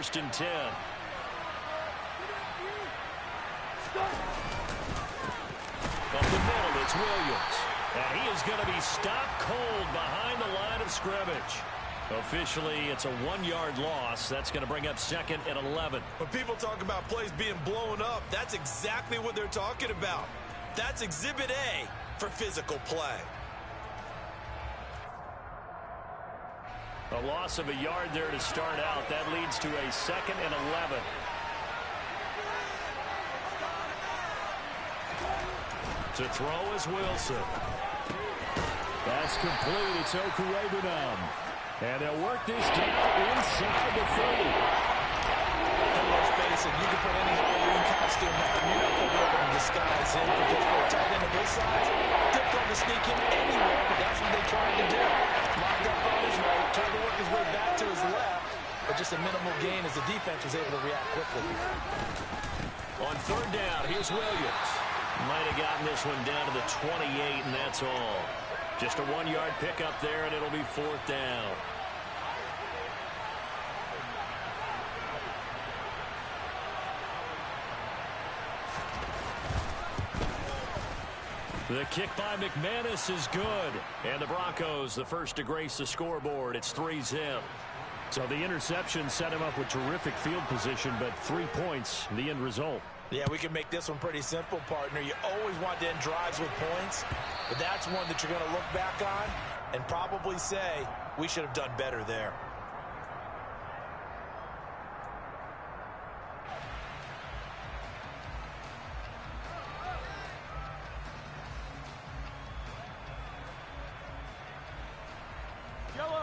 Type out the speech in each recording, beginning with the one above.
first and 10. Up the middle, it's Williams. And he is going to be stopped cold behind the line of scrimmage. Officially, it's a 1-yard loss. That's going to bring up second and 11. When people talk about plays being blown up, that's exactly what they're talking about. That's Exhibit A for physical play. A loss of a yard there to start out. That leads to a second and 11. To throw is Wilson. That's complete. It's Okurebunom. And they'll work this down inside the 30. And let's face it, you can put any Halloween costume on. You're not going to be able to disguise him because for a tight end of this size, they're going to sneak him anywhere, but that's what they tried to do. Locked up on his right, tried to work his way back to his left, but just a minimal gain as the defense was able to react quickly. On third down, here's Williams. Might have gotten this one down to the 28, and that's all. Just a 1-yard pickup there, and it'll be fourth down. The kick by McManus is good. And the Broncos, the first to grace the scoreboard. It's 3-zip. So the interception set him up with terrific field position, but 3 points, the end result. Yeah, we can make this one pretty simple, partner. You always want to end drives with points, but that's one that you're going to look back on and probably say, we should have done better there.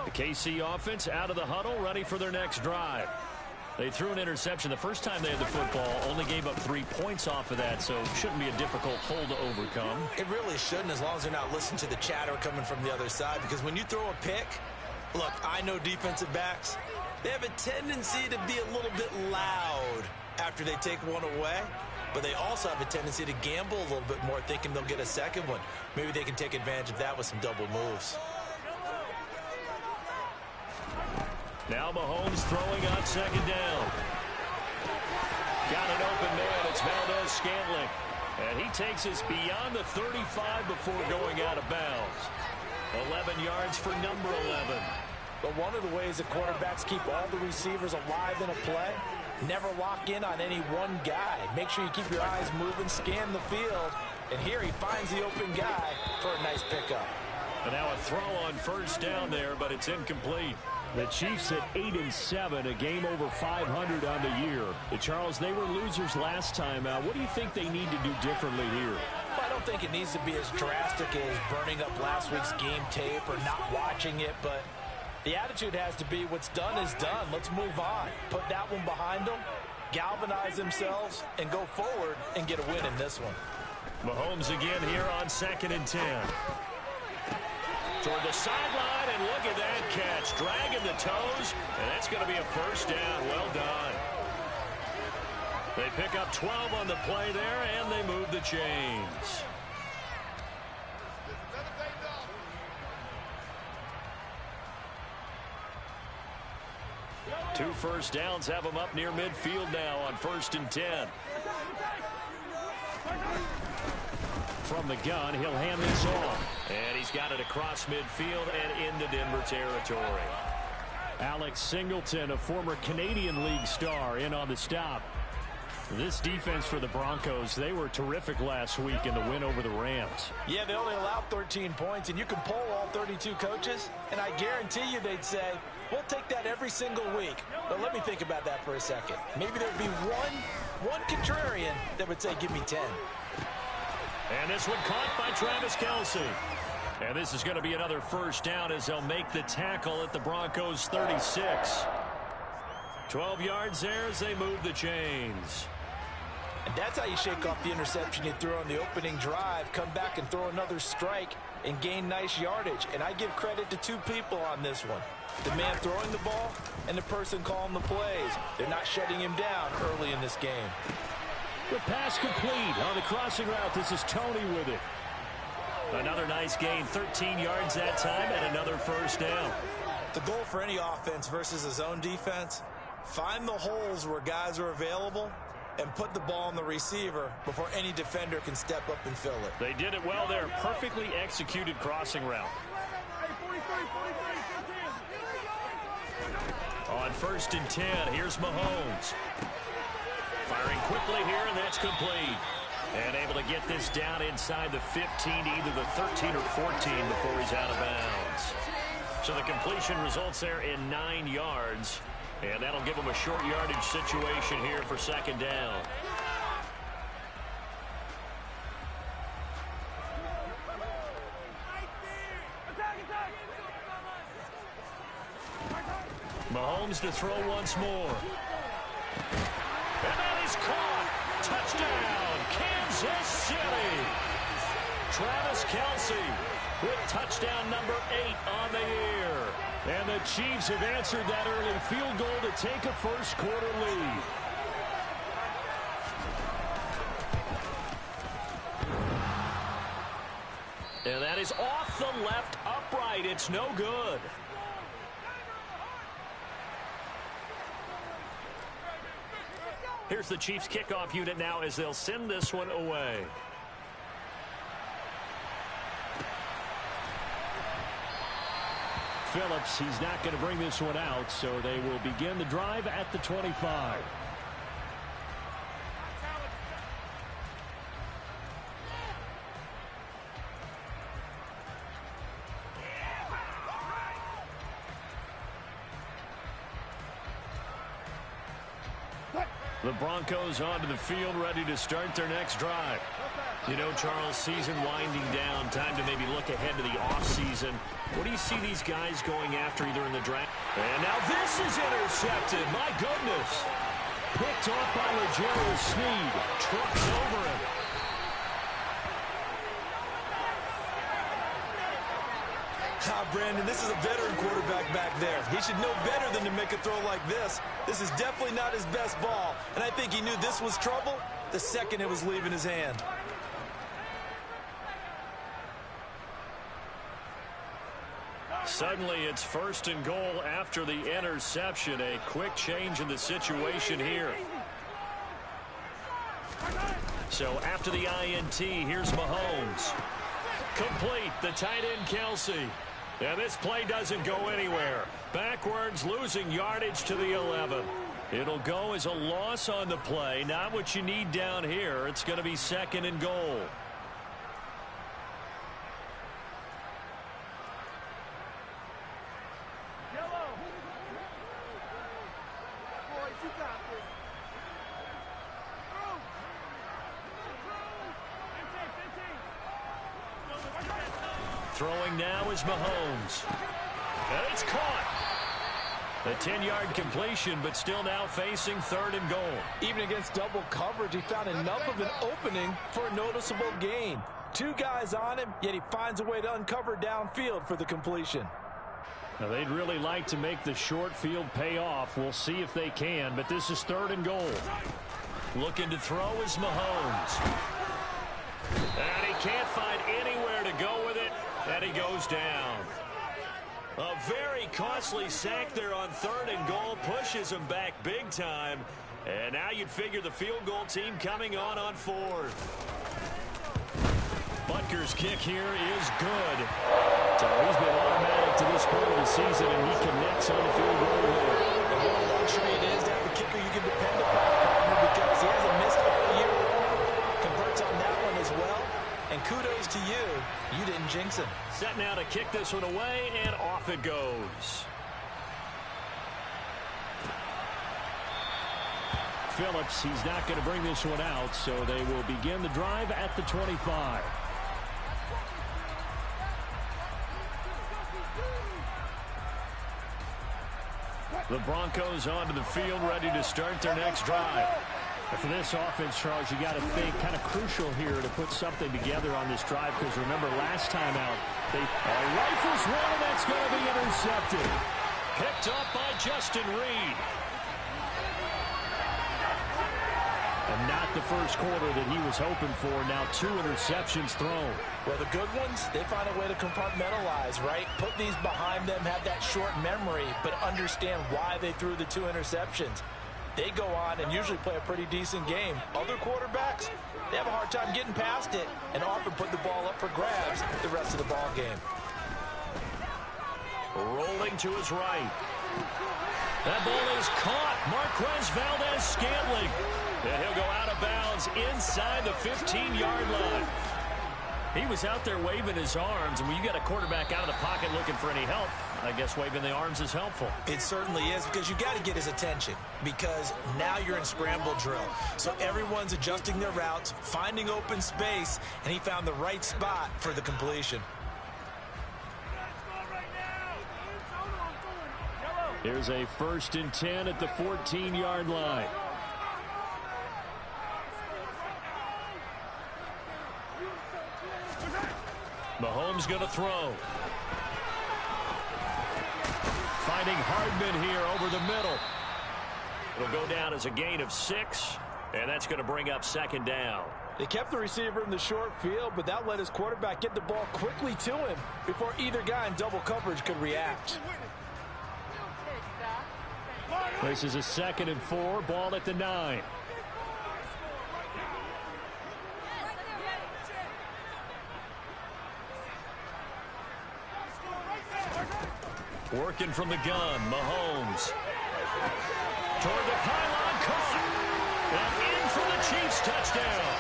The KC offense out of the huddle, ready for their next drive. They threw an interception the first time they had the football, only gave up 3 points off of that, so shouldn't be a difficult hole to overcome. It really shouldn't, as long as they're not listening to the chatter coming from the other side, because when you throw a pick, look, I know defensive backs, they have a tendency to be a little bit loud after they take one away, but they also have a tendency to gamble a little bit more, thinking they'll get a second one. Maybe they can take advantage of that with some double moves. Now Mahomes throwing on second down. Got an open man. It's Valdez-Scantling. And he takes us beyond the 35 before going out of bounds. 11 yards for number 11. But one of the ways that quarterbacks keep all the receivers alive in a play, never lock in on any one guy. Make sure you keep your eyes moving, scan the field. And here he finds the open guy for a nice pickup. And now a throw on first down there, but it's incomplete. The Chiefs at 8-7, a game over 500 on the year. Charles, they were losers last time out. What do you think they need to do differently here? Well, I don't think it needs to be as drastic as burning up last week's game tape or not watching it, but the attitude has to be what's done is done. Let's move on. Put that one behind them, galvanize themselves, and go forward and get a win in this one. Mahomes again here on second and 10. Toward the sideline, and look at that catch. Dragging the toes, and that's going to be a first down. Well done. They pick up 12 on the play there, and they move the chains. Two first downs have them up near midfield now on first and 10. From the gun, he'll hand this off. And he's got it across midfield and into Denver territory. Alex Singleton, a former Canadian League star, in on the stop. This defense for the Broncos, they were terrific last week in the win over the Rams. Yeah, they only allowed 13 points, and you can poll all 32 coaches, and I guarantee you they'd say, we'll take that every single week. But let me think about that for a second. Maybe there'd be one contrarian that would say, give me 10. And this one caught by Travis Kelce. And this is going to be another first down as they'll make the tackle at the Broncos' 36. 12 yards there as they move the chains. And that's how you shake off the interception you threw on the opening drive. Come back and throw another strike and gain nice yardage. And I give credit to two people on this one. The man throwing the ball and the person calling the plays. They're not shutting him down early in this game. The pass complete on the crossing route. This is Tony with it. Another nice gain, 13 yards that time, and another first down. The goal for any offense versus his own defense Find the holes where guys are available and put the ball on the receiver before any defender can step up and fill it. They did it well there. Perfectly executed crossing route. On 1st and 10, here's Mahomes. Firing quickly here, and that's complete. And able to get this down inside the 15 to either the 13 or 14 before he's out of bounds. So the completion results there in 9 yards. And that'll give him a short yardage situation here for 2nd down. Mahomes to throw once more. And that is caught. Touchdown, Kansas City. Travis Kelce with touchdown number 8 on the year. And the Chiefs have answered that early field goal to take a first-quarter lead. And that is off the left upright. It's no good. Here's the Chiefs kickoff unit now as they'll send this one away. Phillips, he's not going to bring this one out, so they will begin the drive at the 25. The Broncos onto the field, ready to start their next drive. You know, Charles, season winding down, time to maybe look ahead to the offseason. What do you see these guys going after either in the draft? And now this is intercepted. My goodness. Picked off by L'Jarius Sneed. Trucks over him. Brandon, this is a veteran quarterback back there. He should know better than to make a throw like this. This is definitely not his best ball, and I think he knew this was trouble the second it was leaving his hand. Suddenly it's 1st and goal after the interception. A quick change in the situation here. So after the INT, here's Mahomes. Complete, the tight end Kelce. And this play doesn't go anywhere. Backwards, losing yardage to the 11. It'll go as a loss on the play. Not what you need down here. It's going to be 2nd and goal. Throwing now is Mahomes. And it's caught. A 10-yard completion, but still now facing 3rd and goal. Even against double coverage, he found enough of an opening for a noticeable gain. 2 guys on him, yet he finds a way to uncover downfield for the completion. Now, they'd really like to make the short field pay off. We'll see if they can, but this is 3rd and goal. Looking to throw is Mahomes. And he can't find anywhere to go with it, and he goes down. A very costly sack there on 3rd and goal, pushes him back big time. And now you'd figure the field goal team coming on 4th. Butker's kick here is good. So he's been automatic to this point of the season, and he connects on the field goal there. And what a luxury it is to have a kicker you can depend upon, partner, because he hasn't missed all year long. Converts on that one as well. And kudos to you. You didn't jinx him. Set now to kick this one away, and off it goes. Phillips, he's not going to bring this one out, so they will begin the drive at the 25. The Broncos onto the field, ready to start their next drive. For this offense, Charles, you got to think kind of crucial here to put something together on this drive, because remember last time out, they rifles one, and that's going to be intercepted. Picked up by Justin Reed. And not the first quarter that he was hoping for. Now 2 interceptions thrown. Well, the good ones, they find a way to compartmentalize, right? Put these behind them, have that short memory, but understand why they threw the 2 interceptions. They go on and usually play a pretty decent game. Other quarterbacks, they have a hard time getting past it and often put the ball up for grabs the rest of the ball game. Rolling to his right. That ball is caught. Marquez Valdez-Scantling. And he'll go out of bounds inside the 15-yard line. He was out there waving his arms, and when you got a quarterback out of the pocket looking for any help, I guess waving the arms is helpful. It certainly is, because you got to get his attention, because now you're in scramble drill. So everyone's adjusting their routes, finding open space, and he found the right spot for the completion. Here's a 1st and 10 at the 14-yard line. Mahomes going to throw. Finding Hardman here over the middle. It'll go down as a gain of 6, and that's going to bring up 2nd down. They kept the receiver in the short field, but that let his quarterback get the ball quickly to him before either guy in double coverage could react. This is a 2nd and 4, ball at the 9. Working from the gun, Mahomes. Toward the pylon, caught. And in for the Chiefs touchdown.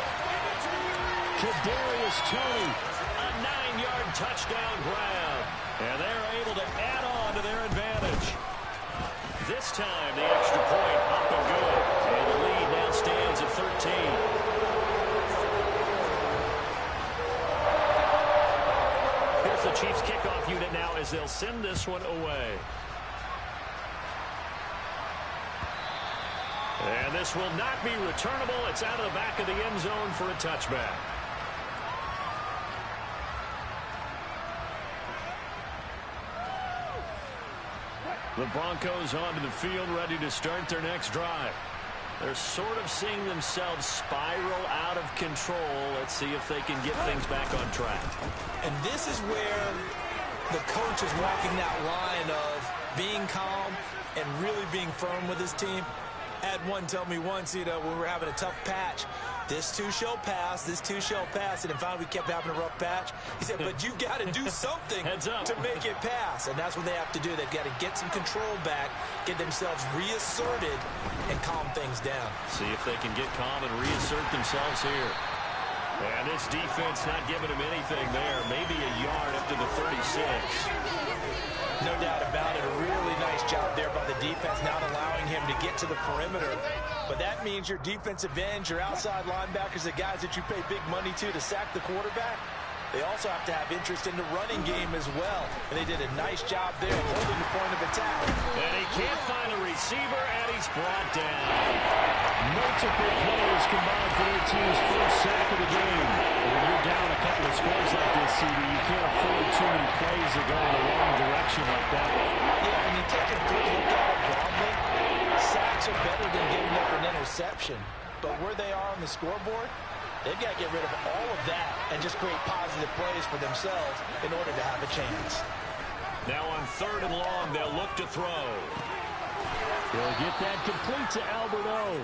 Kadarius Toney, a 9-yard touchdown grab. And they're able to add on to their advantage. This time, the extra point up and good. And the lead now stands at 13. The Chiefs kickoff unit now as they'll send this one away. And this will not be returnable. It's out of the back of the end zone for a touchback. The Broncos onto the field, ready to start their next drive. They're sort of seeing themselves spiral out of control. Let's see if they can get things back on track. And this is where the coach is walking that line of being calm and really being firm with his team. I had one tell me once, when we were having a tough patch, this too shall pass, this too shall pass. And finally we kept having a rough patch. He said, but you've got to do something to make it pass. And that's what they have to do. They've got to get some control back, get themselves reasserted, and calm things down. See if they can get calm and reassert themselves here. And this defense not giving them anything there. Maybe a yard up to the 36. No doubt about it. A really nice job there by the defense, not allowing him to get to the perimeter. But that means your defensive ends, your outside linebackers, the guys that you pay big money to sack the quarterback, they also have to have interest in the running game as well. And they did a nice job there holding the point of attack. And he can't find a receiver, and he's brought down. Multiple players combined for their team's first sack of the game. When you're down a couple of scores like this, CD, you can't afford too many plays that go in the wrong direction like that. Yeah, and you take a good look at it broadly. Sacks are better than giving up an interception. But where they are on the scoreboard, they've got to get rid of all of that and just create positive plays for themselves in order to have a chance. Now on 3rd and long, they'll look to throw. He'll get that complete to Alberto.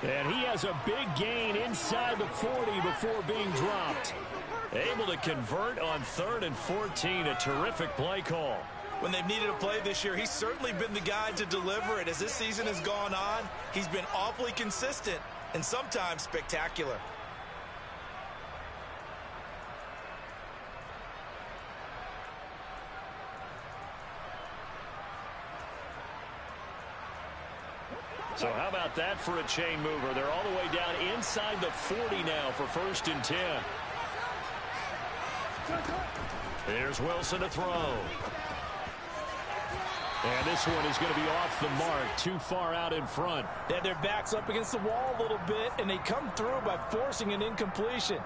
And he has a big gain inside the 40 before being dropped. Able to convert on 3rd and 14. A terrific play call. When they've needed a play this year, he's certainly been the guy to deliver it. As this season has gone on, he's been awfully consistent and sometimes spectacular. So how about that for a chain mover? They're all the way down inside the 40 now for 1st and 10. Here's Wilson to throw. And this one is going to be off the mark, too far out in front. They had their backs up against the wall a little bit, and they come through by forcing an incompletion.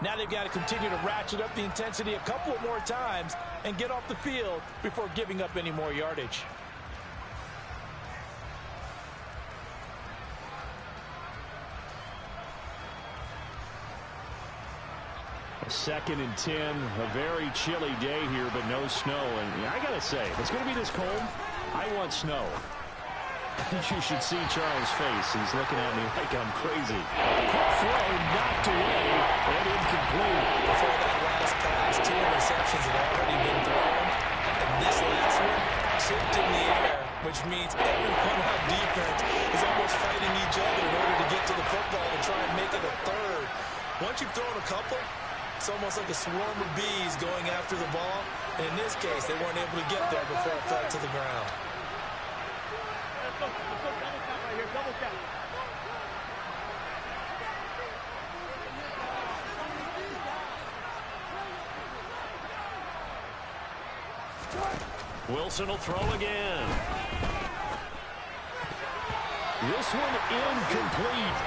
Now they've got to continue to ratchet up the intensity a couple of more times and get off the field before giving up any more yardage. 2nd and 10. A very chilly day here, but no snow. And I got to say, if it's going to be this cold, I want snow. You should see Charles' face. He's looking at me like I'm crazy. Quick throw, knocked away, and incomplete. Before that last pass, 2 interceptions had already been thrown. And this last one, chipped in the air, which means everyone on defense is almost fighting each other in order to get to the football and try and make it a third. Once you've thrown a couple, it's almost like a swarm of bees going after the ball. And in this case, they weren't able to get there before it fell to the ground. Wilson will throw again. This one incomplete.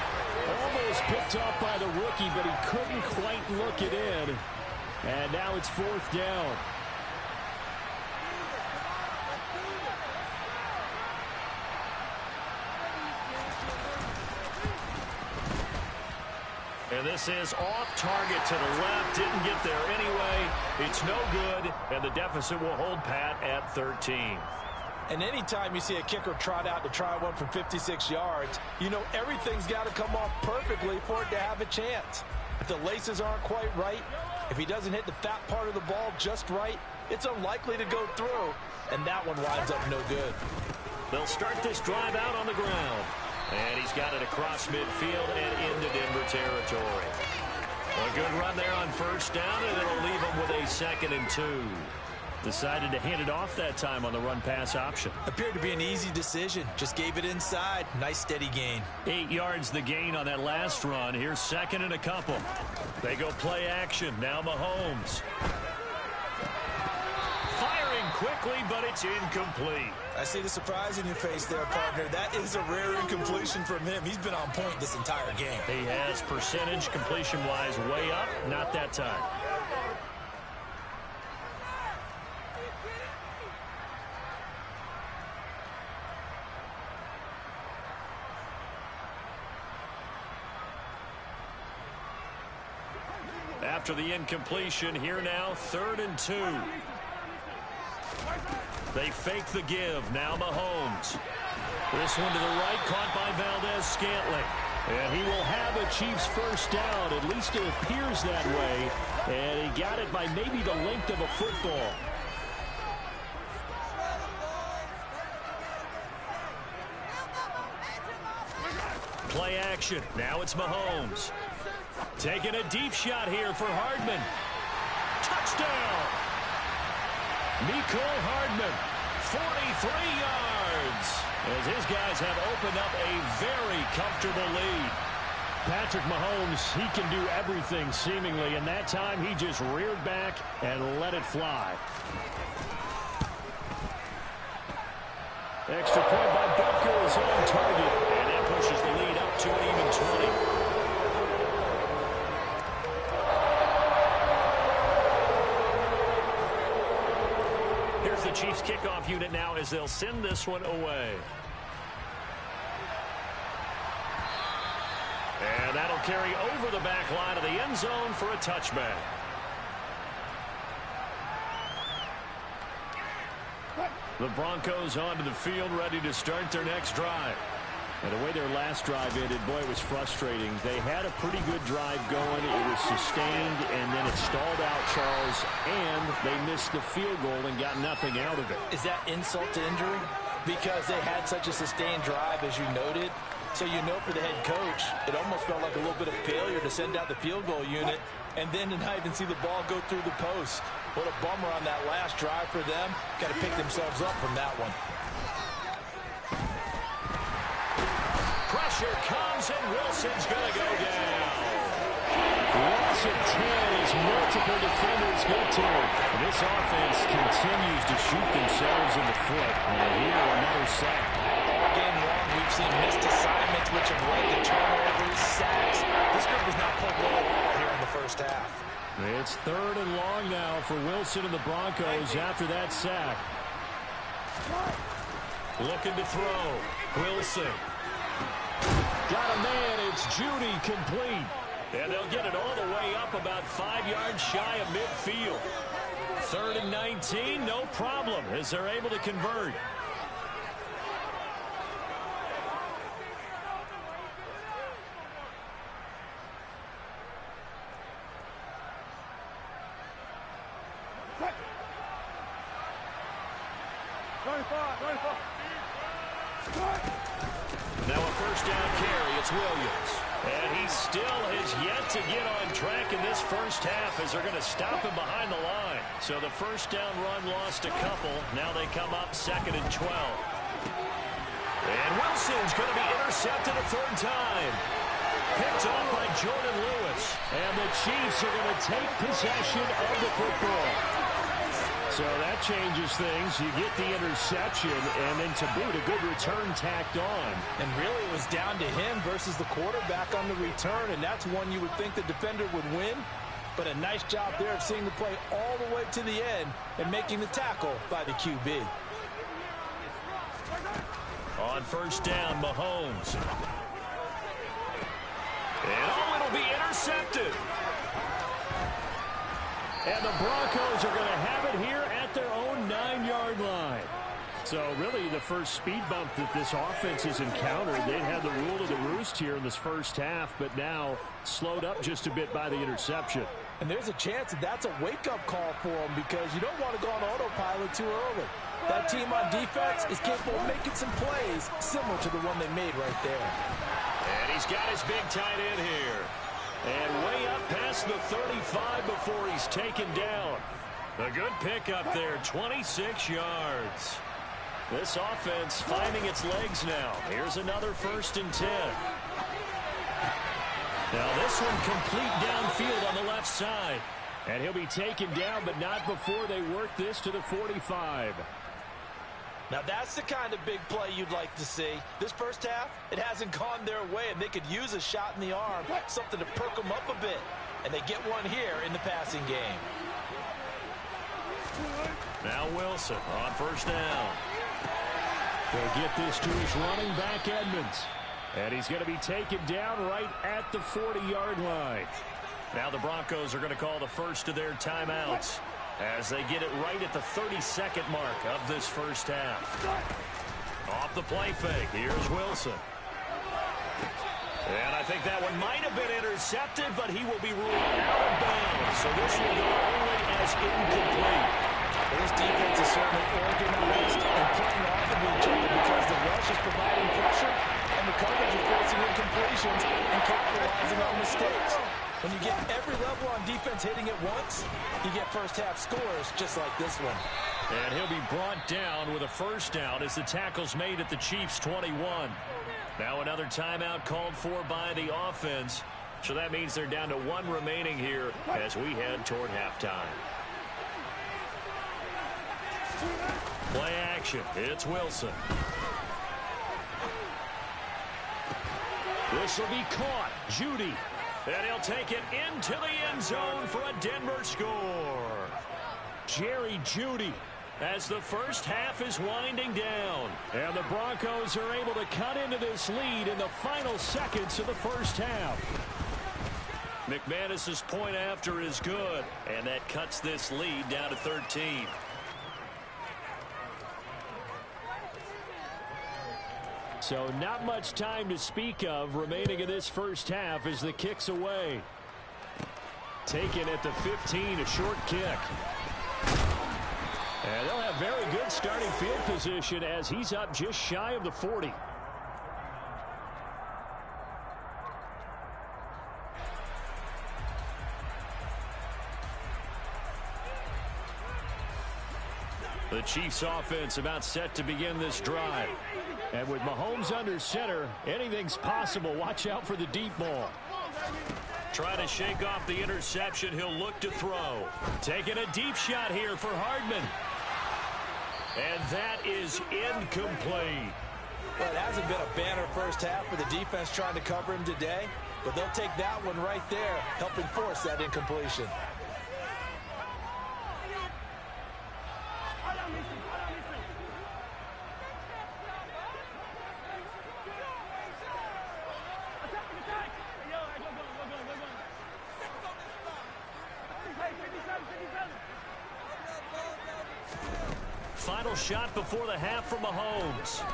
Almost picked off by the rookie, but he couldn't quite look it in. And now it's 4th down. And this is off target to the left. Didn't get there anyway. It's no good, and the deficit will hold pat at 13. And anytime you see a kicker trot out to try one from 56 yards, you know everything's got to come off perfectly for it to have a chance. If the laces aren't quite right, if he doesn't hit the fat part of the ball just right, it's unlikely to go through, and that one winds up no good. They'll start this drive out on the ground. And he's got it across midfield and into Denver territory. A good run there on 1st down, and it'll leave him with a 2nd and 2. Decided to hand it off that time on the run-pass option. Appeared to be an easy decision. Just gave it inside. Nice steady gain. 8 yards the gain on that last run. Here's 2nd and a couple. They go play action. Now Mahomes. Firing quickly, but it's incomplete. I see the surprise in your face there, partner. That is a rare incompletion from him. He's been on point this entire game. He has percentage completion-wise way up. Not that time. After the incompletion, here now, 3rd and 2. They fake the give. Now Mahomes. This one to the right, caught by Valdez-Scantling. And he will have a Chiefs 1st down. At least it appears that way. And he got it by maybe the length of a football. Play action. Now it's Mahomes. Taking a deep shot here for Hardman. Touchdown! Mecole Hardman, 43 yards. As his guys have opened up a very comfortable lead. Patrick Mahomes, he can do everything seemingly, and that time he just reared back and let it fly. Extra point by Butker is on target, and that pushes the lead up to an even 20. The Chiefs kickoff unit now as they'll send this one away. And that'll carry over the back line of the end zone for a touchback. The Broncos onto the field, ready to start their next drive. And the way their last drive ended, boy, it was frustrating. They had a pretty good drive going. It was sustained, and then it stalled out, Charles, and they missed the field goal and got nothing out of it. Is that insult to injury? Because they had such a sustained drive, as you noted. So you know for the head coach, it almost felt like a little bit of failure to send out the field goal unit and then to not even see the ball go through the post. What a bummer on that last drive for them. Got to pick themselves up from that one. Pressure comes, and Wilson's going to go down. Loss of 10 as multiple defenders go to him. This offense continues to shoot themselves in the foot. And here, another sack. All game long, we've seen missed assignments, which have led to turnovers, sacks. This group has not played well at all here in the first half. It's 3rd and long now for Wilson and the Broncos after that sack. Looking to throw. Wilson. Got a man. It's Judy complete. And they'll get it all the way up about 5 yards shy of midfield. 3rd and 19, no problem, as they're able to convert. Now a first down carry, it's Williams. And he still has yet to get on track in this first half as they're going to stop him behind the line. So the first down run lost a couple. Now they come up 2nd and 12. And Wilson's going to be intercepted a 3rd time. Picked off by Jordan Lewis. And the Chiefs are going to take possession of the football. So that changes things. You get the interception, and then to boot, a good return tacked on. And really, it was down to him versus the quarterback on the return, and that's one you would think the defender would win. But a nice job there of seeing the play all the way to the end and making the tackle by the QB. On first down, Mahomes. And it'll be intercepted. And the Broncos are going to have it here at their own 9-yard line. So really the first speed bump that this offense has encountered. They had the rule of the roost here in this first half, but now slowed up just a bit by the interception. And there's a chance that that's a wake-up call for them because you don't want to go on autopilot too early. That team on defense is capable of making some plays similar to the one they made right there. And he's got his big tight end here. And way up past the 35 before he's taken down. A good pickup there, 26 yards. This offense finding its legs now. Here's another 1st and 10. Now this one complete downfield on the left side. And he'll be taken down, but not before they work this to the 45. Now that's the kind of big play you'd like to see. This first half, it hasn't gone their way, and they could use a shot in the arm, something to perk them up a bit. And they get one here in the passing game. Now Wilson on first down. They'll get this to his running back, Edmonds. And he's going to be taken down right at the 40-yard line. Now the Broncos are going to call the first of their timeouts as they get it right at the 32nd mark of this first half. Off the play fake, here's Wilson. And I think that one might have been intercepted, but he will be ruled out of bounds. So this will go only as incomplete. This defense is certainly organized and playing off of each other because the rush is providing pressure and the coverage is forcing incompletions and capitalizing on mistakes. When you get every level on defense hitting at once, you get first half scores just like this one. And he'll be brought down with a first down as the tackle's made at the Chiefs' 21. Now another timeout called for by the offense. So that means they're down to 1 remaining here as we head toward halftime. Play action. It's Wilson. This will be caught. Judy. And he'll take it into the end zone for a Denver score. Jerry Judy as the first half is winding down. And the Broncos are able to cut into this lead in the final seconds of the first half. McManus's point after is good. And that cuts this lead down to 13. So not much time to speak of remaining in this first half as the kick's away. Taken at the 15, a short kick. And they'll have very good starting field position as he's up just shy of the 40. The Chiefs offense about set to begin this drive. And with Mahomes under center, anything's possible. Watch out for the deep ball. Trying to shake off the interception. He'll look to throw. Taking a deep shot here for Hardman. And that is incomplete. Well, it hasn't been a banner first half for the defense trying to cover him today. But they'll take that one right there, helping force that incompletion. final shot before the half from Mahomes.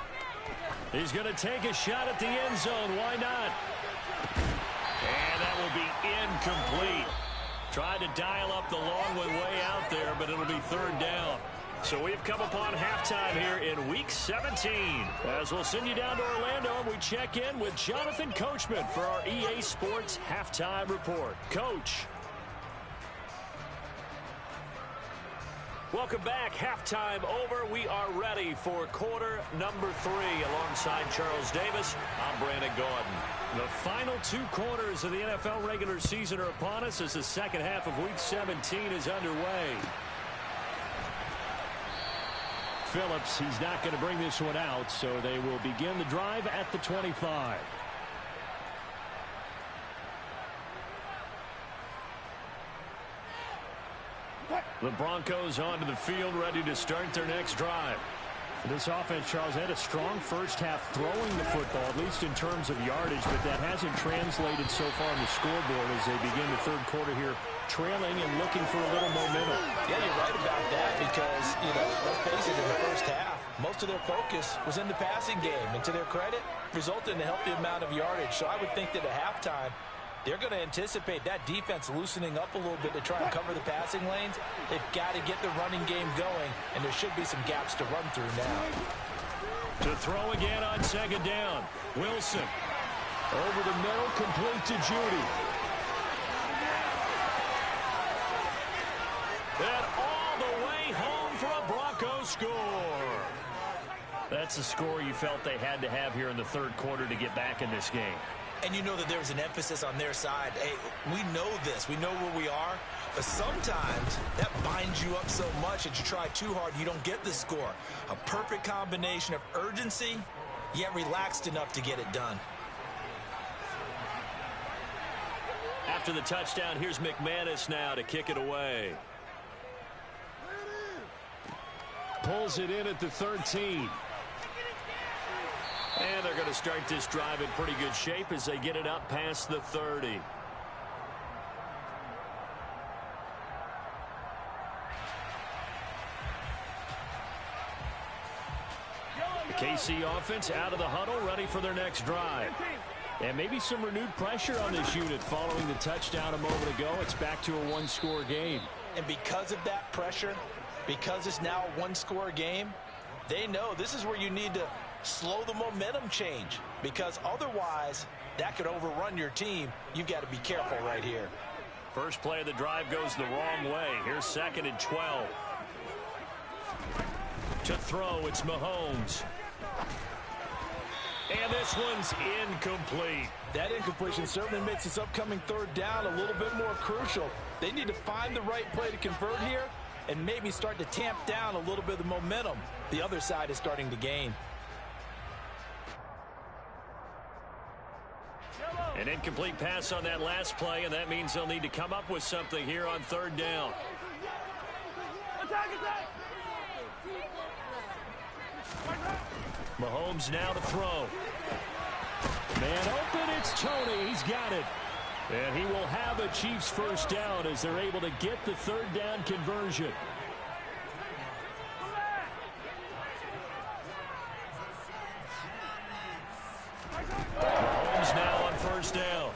He's going to take a shot at the end zone. Why not? And that will be incomplete. Tried to dial up the long one way out there, but it'll be third down. So we've come upon halftime here in Week 17. As we'll send you down to Orlando, and we check in with Jonathan Coachman for our EA Sports Halftime Report. Coach. Welcome back. Halftime over. We are ready for quarter number 3. Alongside Charles Davis, I'm Brandon Gordon. The final 2 quarters of the NFL regular season are upon us as the second half of Week 17 is underway. Phillips, he's not going to bring this one out, so they will begin the drive at the 25. The Broncos onto the field, ready to start their next drive. This offense, Charles, had a strong first half throwing the football, at least in terms of yardage, but that hasn't translated so far on the scoreboard as they begin the third quarter here, trailing and looking for a little momentum. Yeah, you're right about that because, let's face it, in the first half, most of their focus was in the passing game, and to their credit, resulted in a healthy amount of yardage. So I would think that at halftime, they're going to anticipate that defense loosening up a little bit to try and cover the passing lanes. They've got to get the running game going, and there should be some gaps to run through now. To throw again on second down. Wilson over the middle, complete to Judy. And all the way home for a Bronco score. That's the score you felt they had to have here in the third quarter to get back in this game. And you know that there was an emphasis on their side. Hey, we know this. We know where we are. But sometimes that binds you up so much that you try too hard and you don't get the score. A perfect combination of urgency, yet relaxed enough to get it done. After the touchdown, here's McManus now to kick it away. Pulls it in at the 13. And they're going to start this drive in pretty good shape as they get it up past the 30. The KC offense out of the huddle, ready for their next drive. And maybe some renewed pressure on this unit following the touchdown a moment ago. It's back to a one-score game. And because of that pressure, because it's now a one-score game, they know this is where you need to slow the momentum change, because otherwise that could overrun your team. You've got to be careful right here. First play of the drive goes the wrong way. Here's 2nd and 12. To throw, it's Mahomes. And this one's incomplete. That incompletion certainly makes this upcoming third down a little bit more crucial. They need to find the right play to convert here and maybe start to tamp down a little bit of the momentum the other side is starting to gain. An incomplete pass on that last play, and that means they'll need to come up with something here on third down. Mahomes now to throw. Man open, it's Tony. He's got it. And he will have a Chiefs first down as they're able to get the third down conversion. Mahomes now on first down.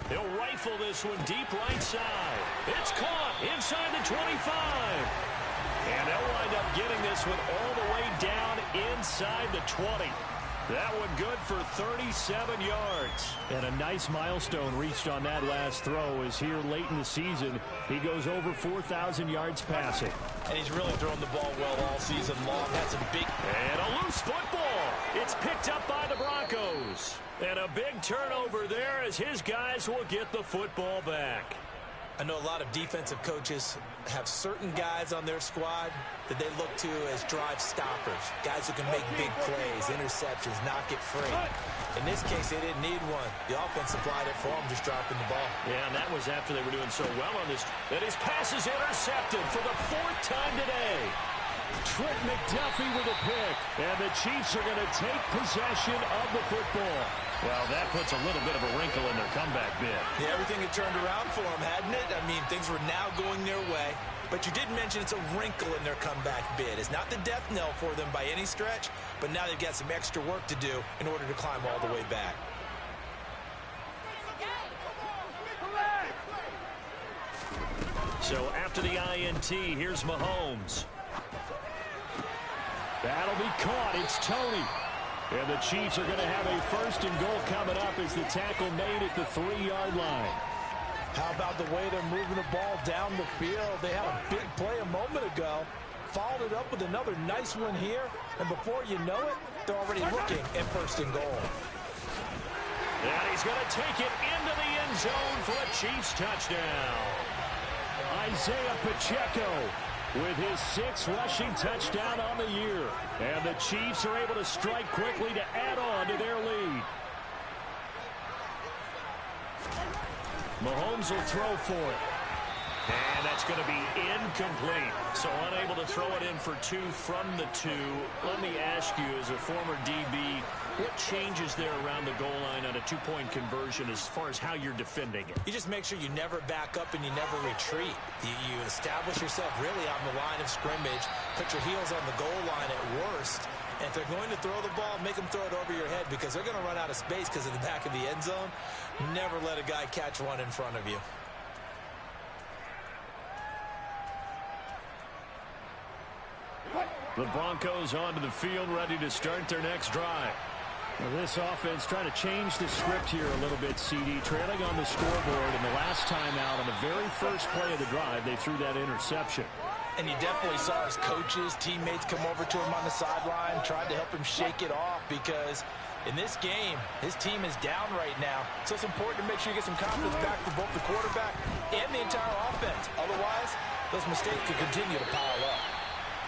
He'll rifle this one deep right side. It's caught inside the 25. And they'll wind up getting this one all the way down inside the 20. That one good for 37 yards. And a nice milestone reached on that last throw as here late in the season, he goes over 4,000 yards passing. And he's really thrown the ball well all season long. That's a big... And a loose football. It's picked up by the Broncos. And a big turnover there as his guys will get the football back. I know a lot of defensive coaches have certain guys on their squad that they look to as drive stoppers, guys who can make big plays, interceptions, knock it free. In this case, they didn't need one. The offense supplied it for them, just dropping the ball. Yeah, and that was after they were doing so well on this. That his pass is intercepted for the 4th time today. Trent McDuffie with a pick. And the Chiefs are going to take possession of the football. Well, that puts a little bit of a wrinkle in their comeback bid. Yeah, everything had turned around for them, hadn't it? I mean, things were now going their way. But you did mention it's a wrinkle in their comeback bid. It's not the death knell for them by any stretch, but now they've got some extra work to do in order to climb all the way back. So after the INT, here's Mahomes. That'll be caught. It's Tony. And the Chiefs are going to have a first and goal coming up as the tackle made at the 3-yard line. How about the way they're moving the ball down the field? They had a big play a moment ago. Followed it up with another nice one here. And before you know it, they're already looking at first and goal. And he's going to take it into the end zone for a Chiefs touchdown. Isaiah Pacheco with his 6th rushing touchdown on the year. And the Chiefs are able to strike quickly to add on to their lead. Mahomes will throw for it. And that's going to be incomplete. So unable to throw it in for 2 from the 2. Let me ask you, as a former DB, what changes there around the goal line on a 2-point conversion as far as how you're defending it? You just make sure you never back up and you never retreat. You establish yourself really on the line of scrimmage, put your heels on the goal line at worst, and if they're going to throw the ball, make them throw it over your head because they're going to run out of space because of the back of the end zone. Never let a guy catch one in front of you. The Broncos onto the field, ready to start their next drive. Well, this offense trying to change the script here a little bit, CD. Trailing on the scoreboard, and the last time out on the very first play of the drive, they threw that interception. And you definitely saw his coaches, teammates come over to him on the sideline, tried to help him shake it off because in this game, his team is down right now. So it's important to make sure you get some confidence back for both the quarterback and the entire offense. Otherwise, those mistakes could continue to pile up.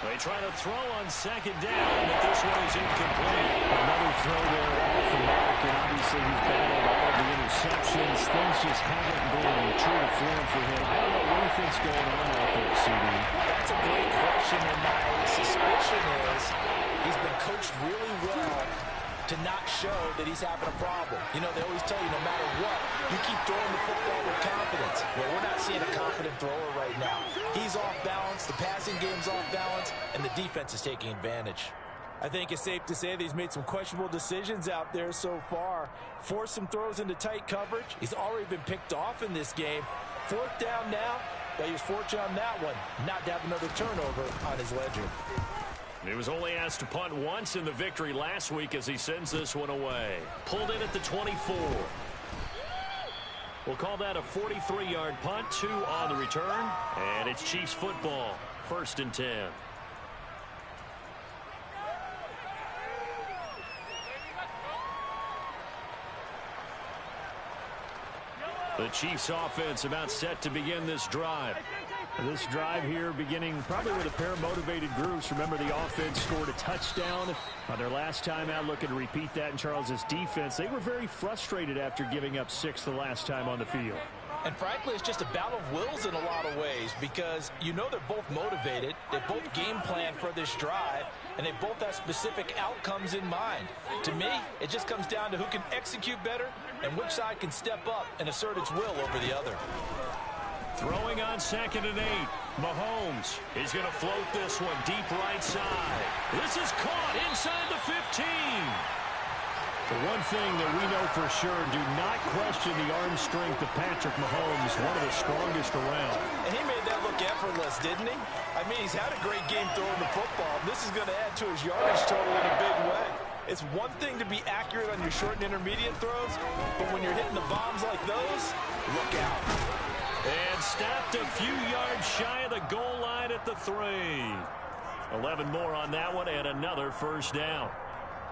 They try to throw on 2nd down, but this one is incomplete. Another throw there off the mark, and obviously he's battled all of the interceptions. Things just haven't been true to form for him. I don't know what he thinks going on out there, CD. That's a great question, and my suspicion is he's been coached really well to not show that he's having a problem. You know, they always tell you no matter what, you keep throwing the football with confidence. Well, we're not seeing a confident thrower right now. He's off balance, the passing game's off balance, and the defense is taking advantage. I think it's safe to say that he's made some questionable decisions out there so far. Forced some throws into tight coverage. He's already been picked off in this game. 4th down now, but he was fortunate on that one, not to have another turnover on his ledger. He was only asked to punt once in the victory last week as he sends this one away. Pulled in at the 24. We'll call that a 43-yard punt, 2 on the return. And it's Chiefs football, 1st and 10. The Chiefs offense about set to begin this drive. This drive here beginning probably with a pair of motivated groups. Remember, the offense scored a touchdown on their last time out, looking to repeat that in Charles's defense. They were very frustrated after giving up 6 the last time on the field. And frankly, it's just a battle of wills in a lot of ways because you know they're both motivated. They both game plan for this drive, and they both have specific outcomes in mind. To me, it just comes down to who can execute better and which side can step up and assert its will over the other. Throwing on 2nd and 8. Mahomes is going to float this one deep right side. This is caught inside the 15. The one thing that we know for sure, do not question the arm strength of Patrick Mahomes, one of the strongest around. And he made that look effortless, didn't he? I mean, he's had a great game throwing the football. This is going to add to his yardage total in a big way. It's one thing to be accurate on your short and intermediate throws, but when you're hitting the bombs like those, look out. And stopped a few yards shy of the goal line at the 3. 11 more on that one and another first down.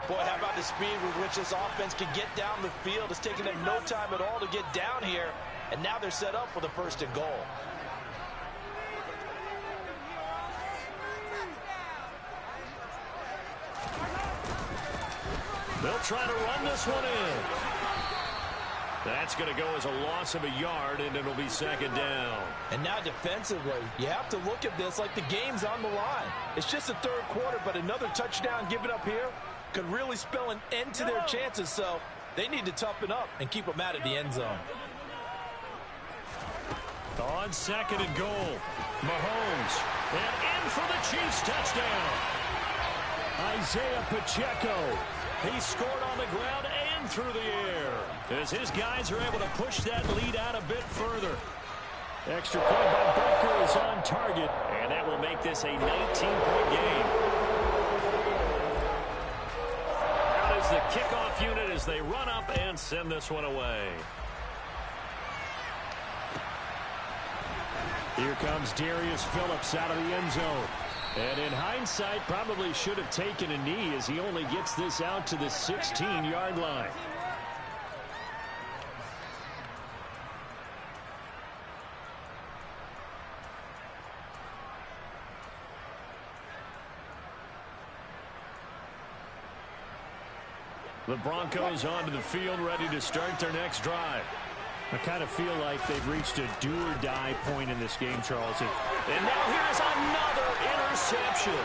Boy, how about the speed with which this offense can get down the field? It's taken them no time at all to get down here, and now they're set up for the 1st and goal. They'll try to run this one in. That's going to go as a loss of a yard, and it'll be second down. And now defensively, you have to look at this like the game's on the line. It's just the third quarter, but another touchdown given up here could really spell an end to their chances, so they need to toughen up and keep them out of the end zone. On second and goal, Mahomes, and in for the Chiefs touchdown. Isaiah Pacheco, he scored on the ground and through the air as his guys are able to push that lead out a bit further. Extra point by Booker is on target, and that will make this a 19-point game. Out is the kickoff unit as they run up and send this one away. Here comes Darius Phillips out of the end zone. And in hindsight, probably should have taken a knee as he only gets this out to the 16-yard line. The Broncos onto the field, ready to start their next drive. I kind of feel like they've reached a do-or-die point in this game, Charles. And now here's another interception.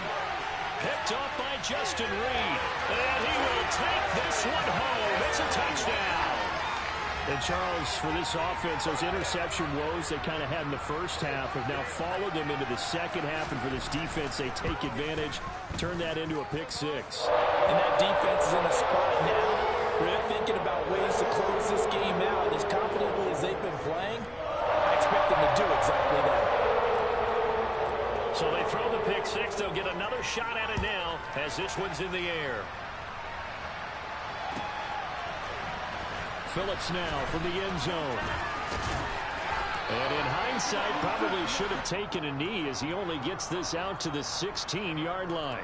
Picked off by Justin Reed. And he will take this one home. It's a touchdown. And, Charles, for this offense, those interception woes they kind of had in the first half have now followed them into the second half. And for this defense, they take advantage, turn that into a pick six. And that defense is in a spot now where they're thinking about ways to close this game out. As confidently as they've been playing, I expect them to do exactly that. So they throw the pick six. They'll get another shot at it now as this one's in the air. Phillips now from the end zone. And in hindsight, probably should have taken a knee as he only gets this out to the 16-yard line.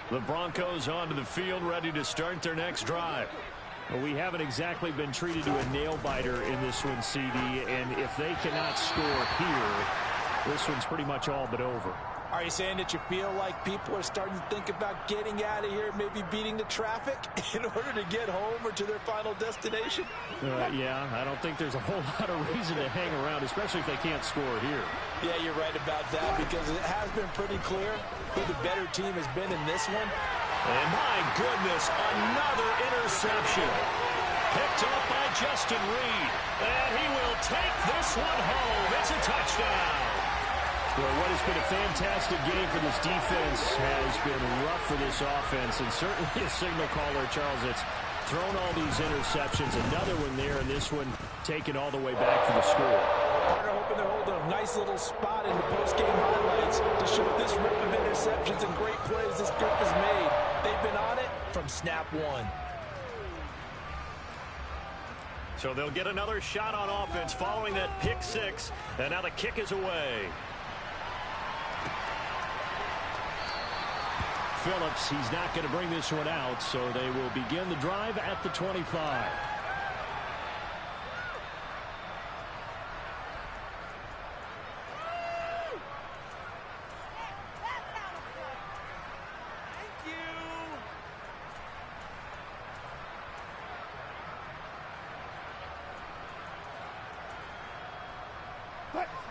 The Broncos onto the field, ready to start their next drive. Well, we haven't exactly been treated to a nail-biter in this one, CD, and if they cannot score here, this one's pretty much all but over. Are you saying that you feel like people are starting to think about getting out of here, maybe beating the traffic in order to get home or to their final destination? Yeah, I don't think there's a whole lot of reason to hang around, especially if they can't score here. Yeah, you're right about that because it has been pretty clear who the better team has been in this one. And my goodness, another interception. Picked up by Justin Reed. And he will take this one home. It's a touchdown. Well, what has been a fantastic game for this defense has been rough for this offense. And certainly a signal caller, Charles, that's thrown all these interceptions. Another one there, and this one taken all the way back for the score. Partner hoping they're holding a nice little spot in the post-game highlights to show this rip of interceptions and great plays this group has made. They've been on it from snap one. So they'll get another shot on offense following that pick six. And now the kick is away. Phillips, he's not going to bring this one out, so they will begin the drive at the 25.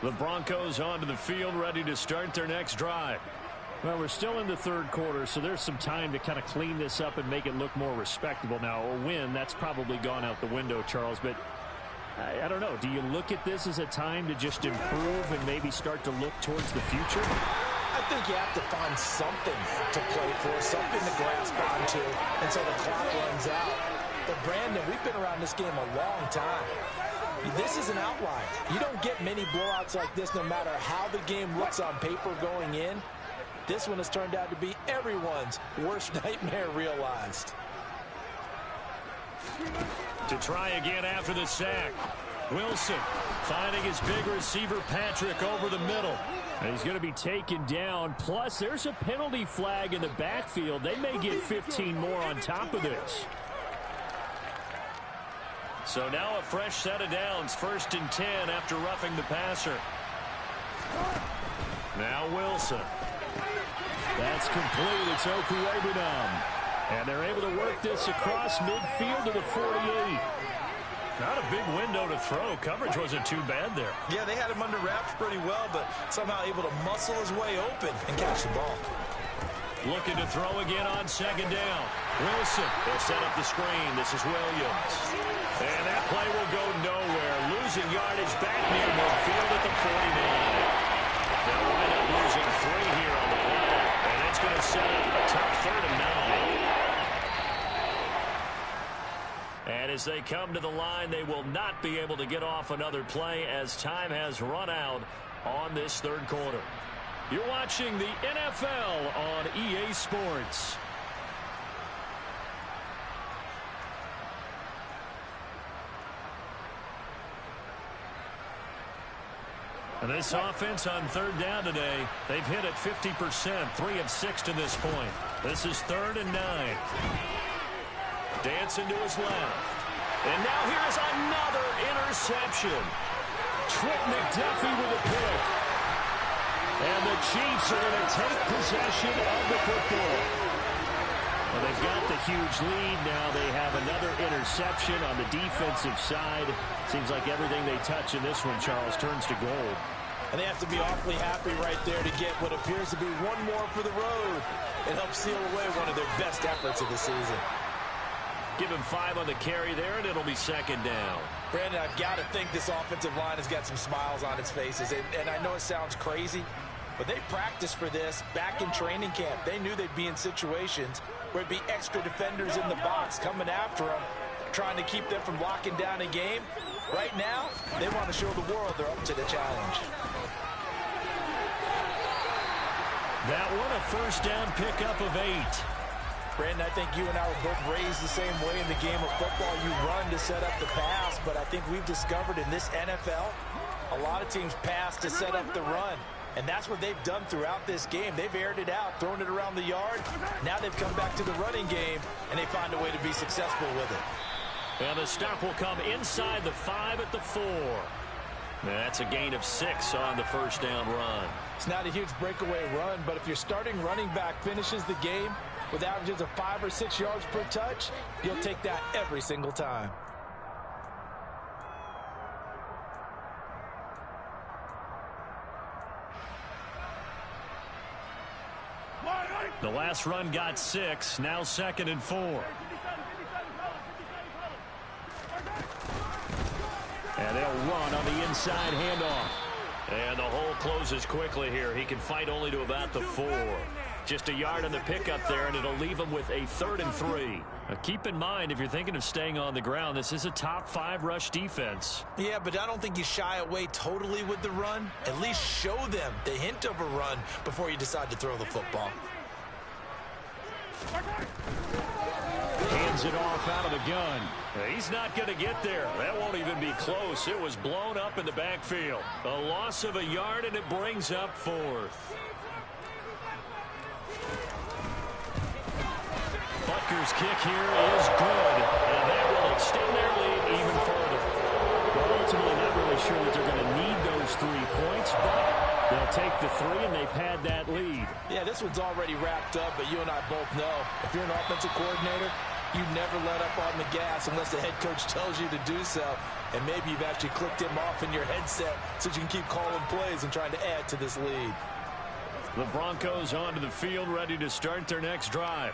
The Broncos onto the field, ready to start their next drive. Well, we're still in the third quarter, so there's some time to kind of clean this up and make it look more respectable. Now, a win, that's probably gone out the window, Charles, but I don't know. Do you look at this as a time to just improve and maybe start to look towards the future? I think you have to find something to play for, something to grasp onto until the clock runs out. But, Brandon, we've been around this game a long time. This is an outlier. You don't get many blowouts like this no matter how the game looks on paper going in. This one has turned out to be everyone's worst nightmare realized. To try again after the sack. Wilson finding his big receiver Patrick over the middle. And he's going to be taken down. Plus, there's a penalty flag in the backfield. They may get 15 more on top of this. So now a fresh set of downs, 1st and 10 after roughing the passer. Now Wilson. That's complete. It's Okuwebunam. And they're able to work this across midfield to the 48. Not a big window to throw. Coverage wasn't too bad there. Yeah, they had him under wraps pretty well, but somehow able to muscle his way open and catch the ball. Looking to throw again on 2nd down. Wilson. They'll set up the screen. This is Williams. And that play will go nowhere. Losing yardage back near midfield at the 49. They'll wind up losing 3 here on the play. And it's going to set up a tough 3rd and 9. And as they come to the line, they will not be able to get off another play as time has run out on this 3rd quarter. You're watching the NFL on EA Sports. And this offense on 3rd down today, they've hit it 50%, 3 of 6 to this point. This is 3rd and 9. Dancing to his left. And now here's another interception. Trent McDuffie with a pick. And the Chiefs are going to take possession of the football. Well, they've got the huge lead now. They have another interception on the defensive side. Seems like everything they touch in this one, Charles, turns to gold. And they have to be awfully happy right there to get what appears to be one more for the road. It helps seal away one of their best efforts of the season. Give him 5 on the carry there, and it'll be 2nd down. Brandon, I've got to think this offensive line has got some smiles on its faces. And I know it sounds crazy, but they practiced for this back in training camp. They knew they'd be in situations where it'd be extra defenders in the box coming after them, trying to keep them from locking down a game. Right now, they want to show the world they're up to the challenge. That one, a 1st down pickup of 8. Brandon, I think you and I were both raised the same way in the game of football. You run to set up the pass, but I think we've discovered in this NFL, a lot of teams pass to set up the run. And that's what they've done throughout this game. They've aired it out, thrown it around the yard. Now they've come back to the running game, and they find a way to be successful with it. And the stop will come inside the 5 at the 4. That's a gain of 6 on the 1st down run. It's not a huge breakaway run, but if your starting running back finishes the game with averages of 5 or 6 yards per touch, you'll take that every single time. The last run got 6, now 2nd and 4. And they'll run on the inside handoff. And the hole closes quickly here. He can fight only to about the 4. Just a yard on the pickup there, and it'll leave him with a 3rd and 3. Now keep in mind, if you're thinking of staying on the ground, this is a top 5 rush defense. Yeah, but I don't think you shy away totally with the run. At least show them the hint of a run before you decide to throw the football. Hands it off out of the gun. He's not going to get there. That won't even be close. It was blown up in the backfield. A loss of a yard, and it brings up 4th. Butker's kick here is good, and that will extend their lead even further. Well, ultimately, not really sure that they're going to need those 3 points, but they'll take the 3, and they pad that lead. Yeah, this one's already wrapped up, but you and I both know if you're an offensive coordinator, you never let up on the gas unless the head coach tells you to do so. And maybe you've actually clicked him off in your headset so you can keep calling plays and trying to add to this lead. The Broncos onto the field, ready to start their next drive.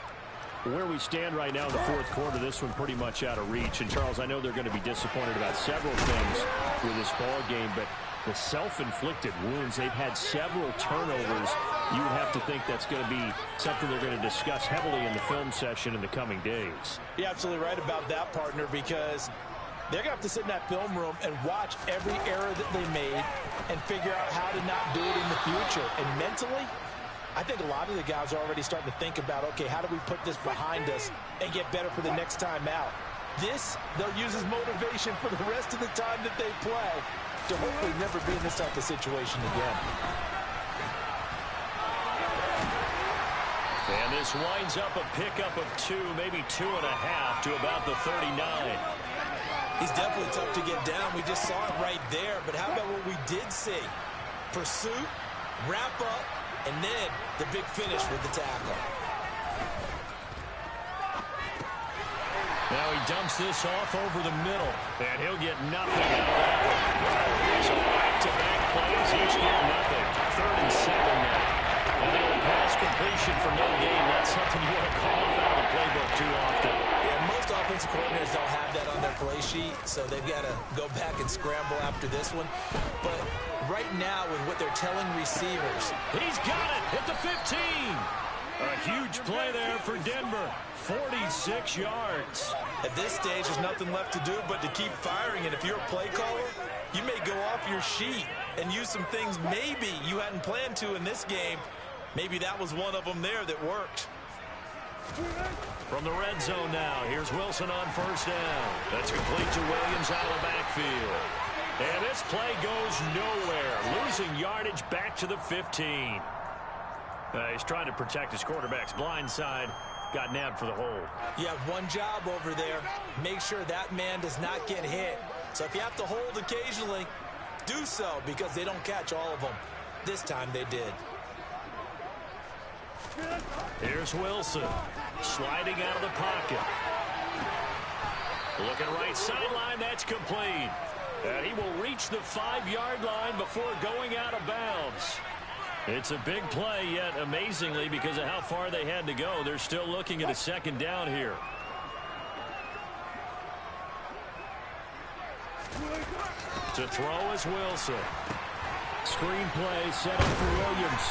Where we stand right now in the 4th quarter, this one pretty much out of reach. And, Charles, I know they're going to be disappointed about several things with this ball game, but the self-inflicted wounds, they've had several turnovers. You would have to think that's going to be something they're going to discuss heavily in the film session in the coming days. You're absolutely right about that, partner, because they're going to have to sit in that film room and watch every error that they made and figure out how to not do it in the future. And mentally, I think a lot of the guys are already starting to think about, okay, how do we put this behind us and get better for the next time out? This, they'll use as motivation for the rest of the time that they play to hopefully never be in this type of situation again. And this winds up a pickup of 2, maybe 2.5 to about the 39. He's definitely tough to get down. We just saw it right there. But how about what we did see? Pursuit, wrap up, and then the big finish with the tackle. Now he dumps this off over the middle, and he'll get nothing out of that. So back-to-back plays, each get nothing. 3rd and 7 now. And the old pass completion for no gain. That's something you want to call out of the playbook too often. Yeah, most offensive coordinators don't have that on their play sheet, so they've got to go back and scramble after this one. But right now, with what they're telling receivers, he's got it at the 15. A huge play there for Denver. 46 yards. At this stage, there's nothing left to do but to keep firing. And if you're a play caller, you may go off your sheet and use some things maybe you hadn't planned to in this game. Maybe that was one of them there that worked. From the red zone now, here's Wilson on 1st down. That's complete to Williams out of the backfield. And this play goes nowhere. Losing yardage back to the 15. He's trying to protect his quarterback's blind side. Got nabbed for the hold. You have one job over there. Make sure that man does not get hit. So if you have to hold occasionally, do so, because they don't catch all of them. This time they did. Here's Wilson. Sliding out of the pocket. Looking right sideline. That's complete. And he will reach the 5-yard line before going out of bounds. It's a big play, yet amazingly, because of how far they had to go, they're still looking at a 2nd down here. To throw is Wilson. Screen play set up for Williams.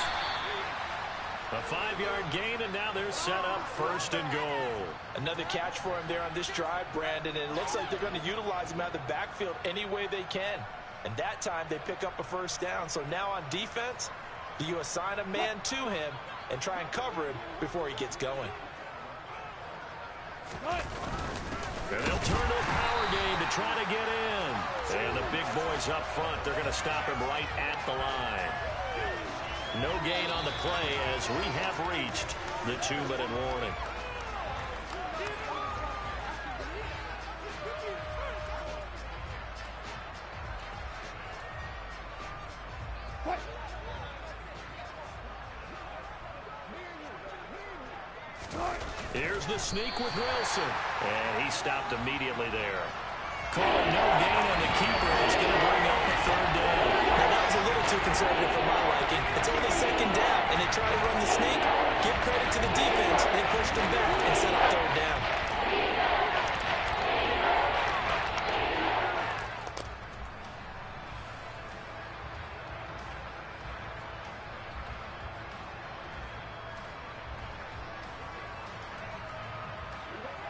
A 5-yard gain, and now they're set up 1st and goal. Another catch for him there on this drive, Brandon, and it looks like they're going to utilize him out of the backfield any way they can. And that time they pick up a 1st down. So now on defense, do you assign a man to him and try and cover him before he gets going? And they'll turn to a power game to try to get in. And the big boys up front, they're going to stop him right at the line. No gain on the play as we have reached the 2-minute warning. Here's the sneak with Wilson. And he stopped immediately there. Call it no gain on the keeper. It's going to bring up a 3rd down. Now, that was a little too conservative for my liking. It's only 2nd down, and they try to run the sneak. Give credit to the defense. They pushed them back and set up 3rd down.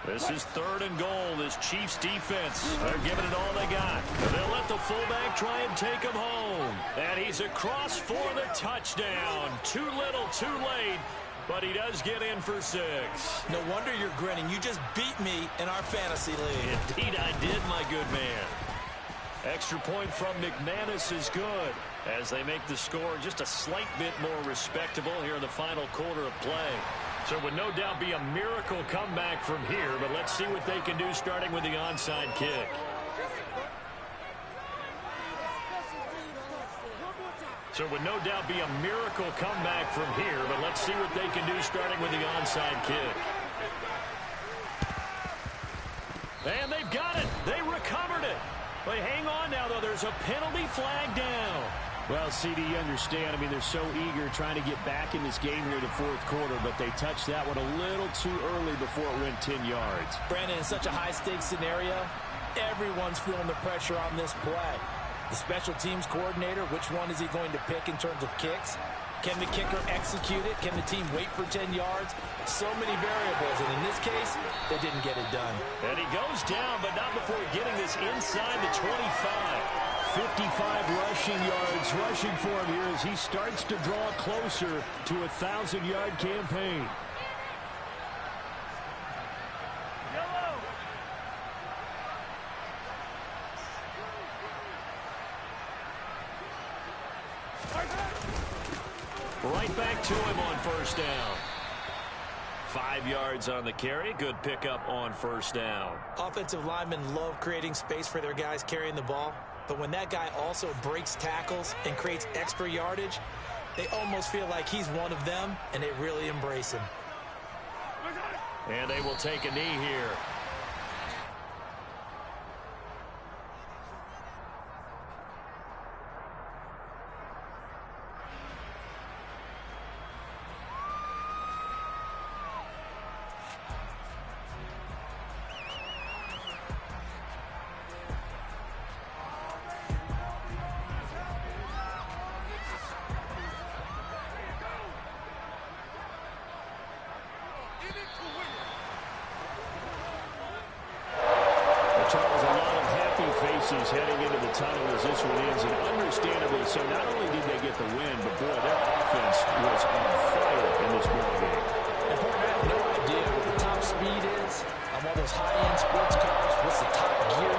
This is 3rd and goal. This Chiefs defense, they're giving it all they got. They'll let the fullback try and take him home. And he's across for the touchdown. Too little, too late. But he does get in for 6. No wonder you're grinning. You just beat me in our fantasy league. Indeed I did, my good man. Extra point from McManus is good as they make the score just a slight bit more respectable here in the final quarter of play. So it would no doubt be a miracle comeback from here, but let's see what they can do starting with the onside kick. So it would no doubt be a miracle comeback from here, but let's see what they can do starting with the onside kick. And they've got it. They recovered it. They hang on now, though. There's a penalty flag down. Well, CD, you understand. I mean, they're so eager trying to get back in this game here in the 4th quarter, but they touched that one a little too early before it went 10 yards. Brandon, in such a high-stakes scenario, everyone's feeling the pressure on this play. The special teams coordinator, which one is he going to pick in terms of kicks? Can the kicker execute it? Can the team wait for 10 yards? So many variables, and in this case, they didn't get it done. And he goes down, but not before getting this inside the 25. 55 rushing yards rushing for him here as he starts to draw closer to a 1,000-yard campaign. Right back to him on 1st down. 5 yards on the carry. Good pickup on first down. Offensive linemen love creating space for their guys carrying the ball. But when that guy also breaks tackles and creates extra yardage, they almost feel like he's one of them, and they really embrace him. And they will take a knee here. Charles, a lot of happy faces heading into the tunnel as this one ends, and understandably so. Not only did they get the win, but boy, their offense was on fire in this ball game. And boy, I have no idea what the top speed is on one of those high-end sports cars. What's the top gear